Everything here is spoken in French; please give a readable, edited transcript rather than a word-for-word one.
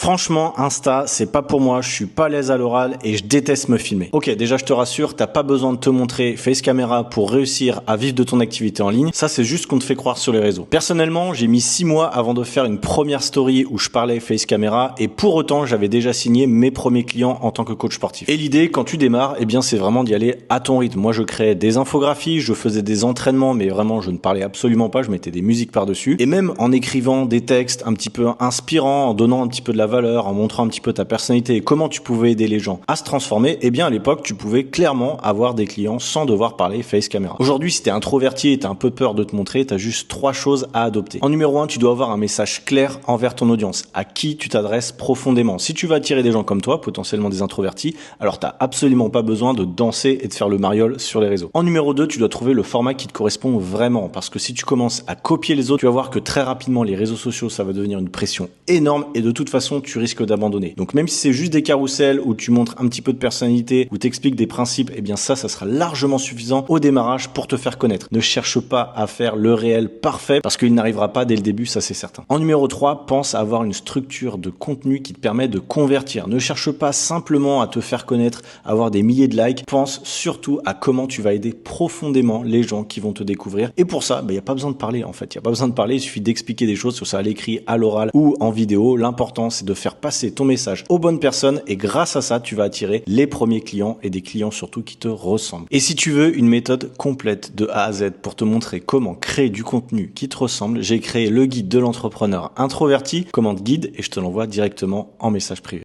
Franchement, Insta, c'est pas pour moi, je suis pas à l'aise à l'oral et je déteste me filmer. Ok, déjà je te rassure, t'as pas besoin de te montrer face caméra pour réussir à vivre de ton activité en ligne. Ça, c'est juste qu'on te fait croire sur les réseaux. Personnellement, j'ai mis 6 mois avant de faire une première story où je parlais face caméra et pour autant, j'avais déjà signé mes premiers clients en tant que coach sportif. Et l'idée, quand tu démarres, eh bien, c'est vraiment d'y aller à ton rythme. Moi, je créais des infographies, je faisais des entraînements, mais vraiment, je ne parlais absolument pas, je mettais des musiques par-dessus. Et même en écrivant des textes un petit peu inspirants, en donnant un petit peu de la valeur, en montrant un petit peu ta personnalité et comment tu pouvais aider les gens à se transformer, eh bien, à l'époque, tu pouvais clairement avoir des clients sans devoir parler face caméra. Aujourd'hui, si t'es introverti et t'as un peu peur de te montrer, t'as juste 3 choses à adopter. En numéro 1, tu dois avoir un message clair envers ton audience, à qui tu t'adresses profondément. Si tu veux attirer des gens comme toi, potentiellement des introvertis, alors t'as absolument pas besoin de danser et de faire le mariole sur les réseaux. En numéro 2, tu dois trouver le format qui te correspond vraiment, parce que si tu commences à copier les autres, tu vas voir que très rapidement, les réseaux sociaux, ça va devenir une pression énorme et de toute façon, tu risques d'abandonner. Donc même si c'est juste des carousels où tu montres un petit peu de personnalité, où tu expliques des principes, eh bien ça sera largement suffisant au démarrage pour te faire connaître. Ne cherche pas à faire le réel parfait parce qu'il n'arrivera pas dès le début, ça c'est certain. En numéro 3, pense à avoir une structure de contenu qui te permet de convertir. Ne cherche pas simplement à te faire connaître, à avoir des milliers de likes. Pense surtout à comment tu vas aider profondément les gens qui vont te découvrir. Et pour ça, il n'y a pas besoin de parler en fait. Il n'y a pas besoin de parler, il suffit d'expliquer des choses, que ce soit à l'écrit, à l'oral ou en vidéo. L'important, c'est de faire passer ton message aux bonnes personnes et grâce à ça, tu vas attirer les premiers clients et des clients surtout qui te ressemblent. Et si tu veux une méthode complète de A à Z pour te montrer comment créer du contenu qui te ressemble, j'ai créé le guide de l'entrepreneur introverti, commande guide et je te l'envoie directement en message privé.